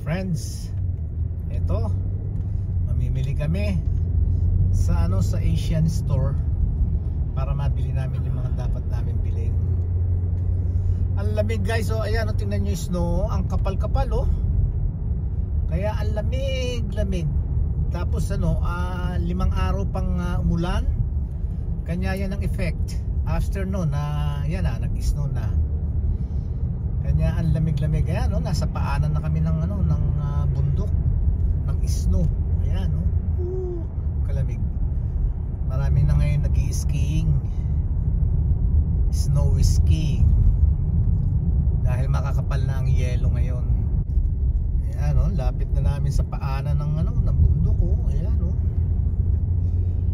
friends, ito mamimili kami sa sa Asian store para mabili namin yung mga dapat namin bilhin. Ang lamig guys, ayan tingnan nyo yung snow, ang kapal-kapal kaya ang lamig. Tapos 5 araw pang umulan, kanya yan ang effect. After noon yan nag-snow na. Kanya ang lamig-lamig. Ayan nasa paanan na kami ng ng bundok ng snow. Ayan kalamig. Marami na ngayon nag-i-skiing, snow skiing, dahil makakapal na ang yelo ngayon. Ayan lapit na namin sa paanan ng bundok. Ayan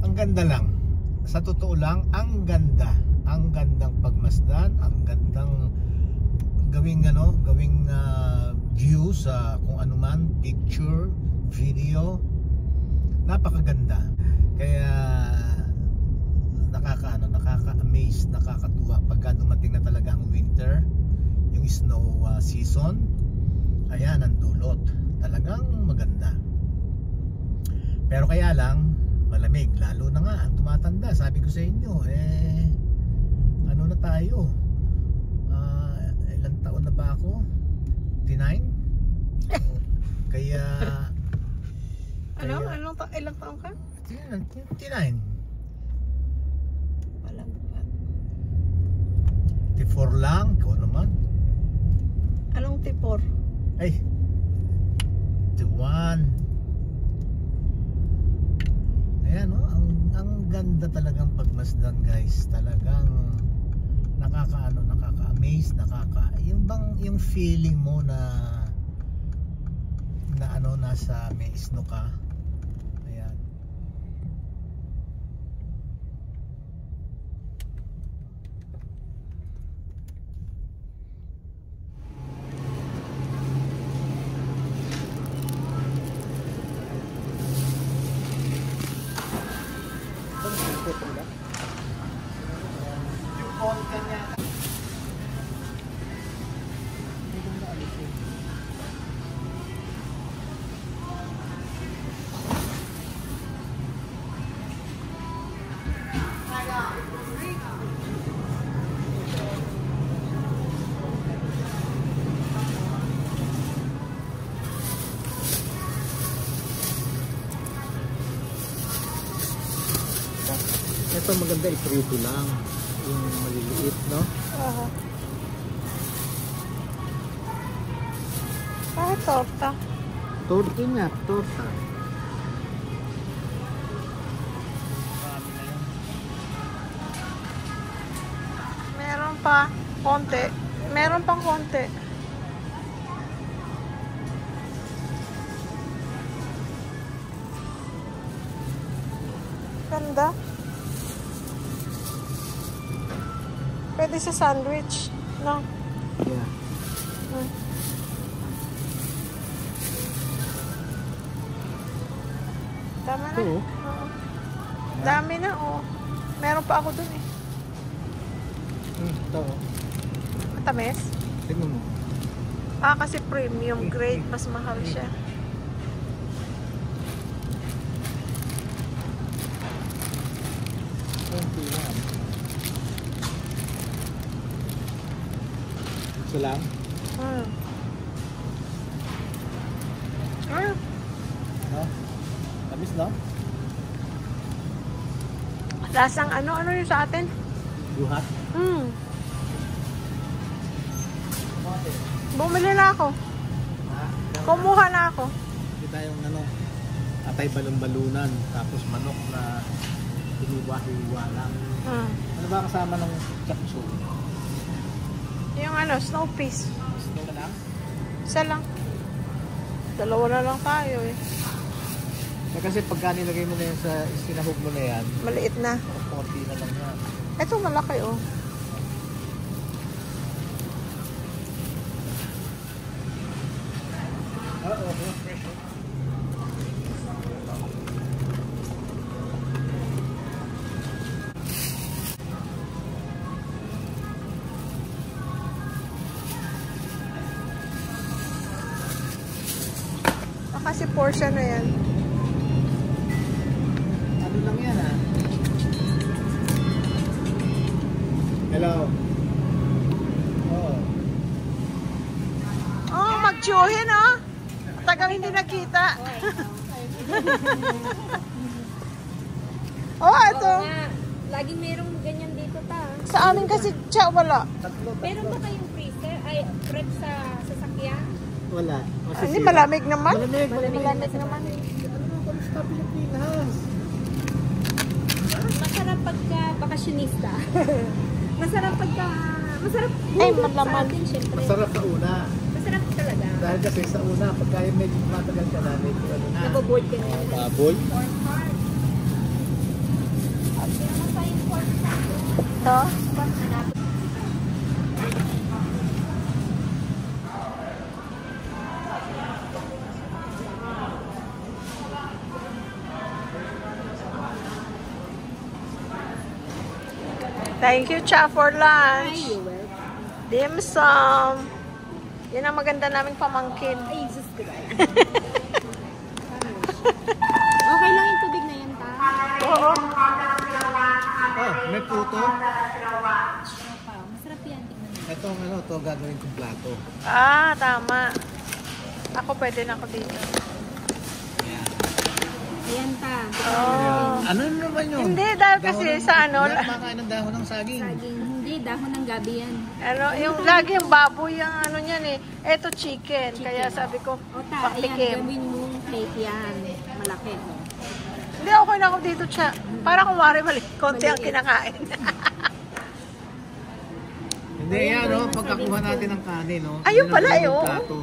ang ganda lang. Sa totoo lang, ang gandang pagmasdan, ang gandang gawing view sa kung ano man, picture, video, napakaganda. Kaya nakaka-amaze, nakakatuwa pagka dumating na talaga ang winter, yung snow season. Ayan ang dulot, talagang maganda. Pero kaya lang malamig, lalo na nga ang tumatanda. Sabi ko sa inyo, ano na tayo, ilang taon na ba ako? 59? Kaya ilang taon ka? 59. Walang 54 lang, ikaw naman. Anong tipor? Ay, 51. Ayan ang ganda talagang pagmasdan guys. Talagang nakaka-amaze, yung feeling mo na nasa may snow ka. Ayan. Yung konti niya. Ito maganda, iprito lang yung maliliit, no? Bakit torta? Torta nga, torta. Meron pa konti. Meron pang konti. Ganda. Pwede sa sandwich, no? Yeah. Tama na. Ito, Dami na, Meron pa ako dun ito. Matamis? Tingnan mo. Kasi premium grade, mas mahal siya. Ito lang. No? Tamis, no? Lasang ano yung sa atin? Buhat. Bumili na ako. Kumuha na ako. Hindi tayong atay balon-balunan, tapos manok na hiniwa-hiwa lang. Ano ba kasama ng chapsul? Yung snow peas. Snow na lang? Isa lang. Dalawa na lang tayo Kasi pagka nilagay mo na yan sa sinahog mo na yan, maliit na. konti na lang yan. Ito malaki Fresh. Kasi Porsche na yan. Ano lang yan ah. Hello. Oh. Oh, magtsuhin oh. Tagang hindi nakita. Oh, ito. Oo nga. Lagi merong ganyan dito ta. Sa amin kasi siya wala. Meron ba kayong freezer? Ay, prep sa sasakyan? Wala. Hindi, malamig naman. Malamig naman. Ano naman kamusta Pilipinas? Masarap pagka bakasyonista. Masarap pagka... Masarap. Ay, Sa malaman. atin, syempre. Masarap sa una. Masarap talaga. Dahil kasi sa una, pagka yung medyo matagal ka na, medyo ano na. Naboboard ka na. Baboy. Ito. Thank you, Cha, for lunch. Ay, well. Dim sum. Yan ang maganda naming pamangkin. Ay, Jesus Christ. Okay lang yung tubig na yan, ta? Oo. Oh, may puto. Masarap yan. Tignan mo. Ito ano, to gagawin kong plato. Ah, tama. Ako pwede na ako dito. Ayan, ta. Oh. Ano naman yun? Hindi, dahil kasi sa ano, Lahat makain ng dahon ng saging. Saging. Hindi, dahon ng gabi yan. ano, yung lagi yung baboy, yung ano niyan eh. Eto chicken. Kaya sabi ko, O ta, ayan, patikim. gawin mong plate yan. Malaki. No? Hindi, okay na ako dito, Cha. Para kung wari mali, konti ang Maliit. kinakain. Hindi yan, no? Pagkakuha natin ng kanin, no? Ayun Yun ang pala, gawing oh. plato.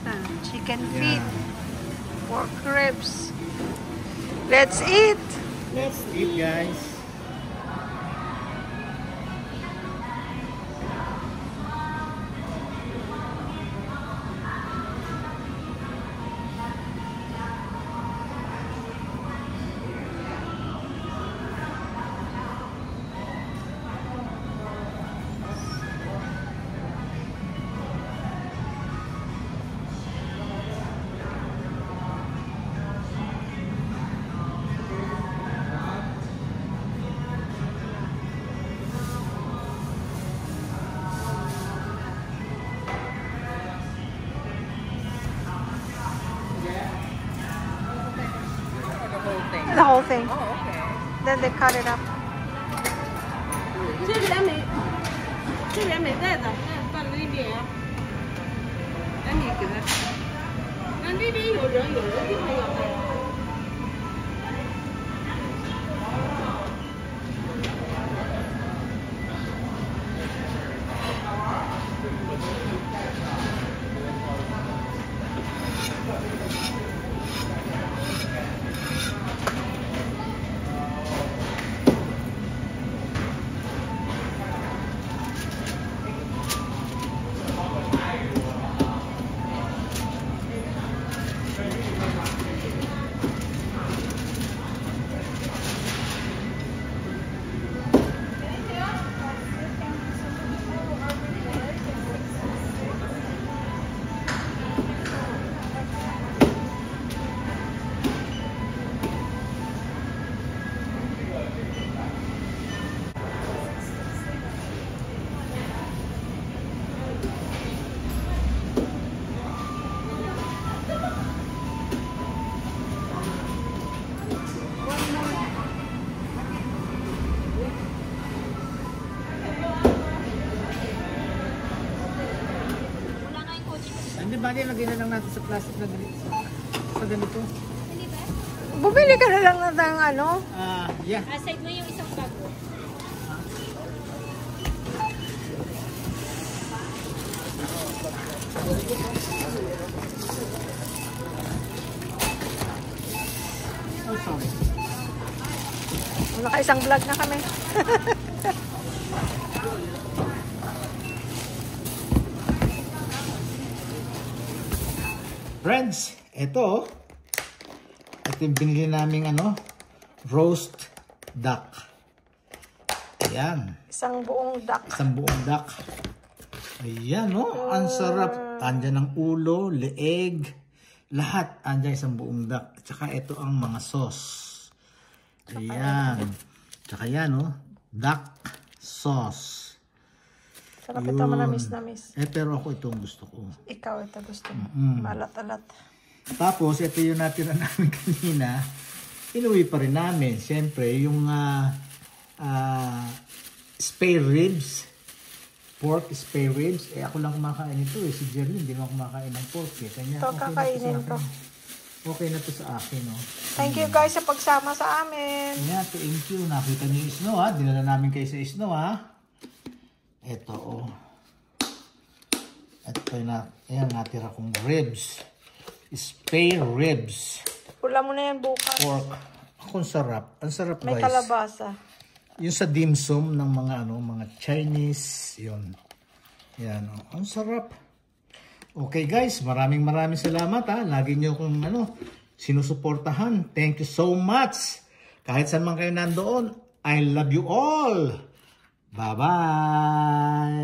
Ata. Chicken Yan. feet, pork ribs. Let's eat! Let's eat, guys. The whole thing. Oh, okay. Then they cut it up. 这边没，这边没带的，那放那边。那你给他，那那边有人，有人地方要带。Hindi ba, lagyan na lang natin sa plastic na ganito. Sa ganito. Bumili ka na lang ng ano. Yeah. Aside mo yung isang bago. Oh, sorry. Naka-isang vlog na kami. Friends, ito yung binili naming ano, roast duck. Ayan. Isang buong duck. Isang buong duck. Ayan, no? Ang sarap. Andyan ang ulo, leeg, lahat. Andyan isang buong duck. Tsaka ito ang mga sauce. Ayan. Tsaka yan, no? Duck sauce. Sarap ito, manamis-namis. Pero ako itong gusto ko. Ikaw, ito gusto mo. Malat-alat. Tapos, ito yung natira namin kanina. Inuwi pa rin namin. Siyempre, yung spare ribs. Pork spare ribs. Ako lang kumakain ito eh. Si Jerry hindi naman kumakain ng pork eh. Kanya, Ito, kakainin ko. Okay na to sa akin, no? Thank you guys sa pagsama sa amin. Yeah, thank you. Nakita niyo yung snow, ha? Dinala namin kayo sa snow, ha? Ito, oh. Ito yung natira kong ribs. Spare ribs. Pula mo na yan bukas. Pork. Ang sarap. Ang sarap, guys. May kalabasa. Yung sa dim sum ng mga mga Chinese, yun. Yan, oh. Ang sarap. Okay guys, maraming salamat, ha. Lagi niyo kung sinusuportahan. Thank you so much. Kahit saan man kayo nandoon, I love you all. Bye-bye.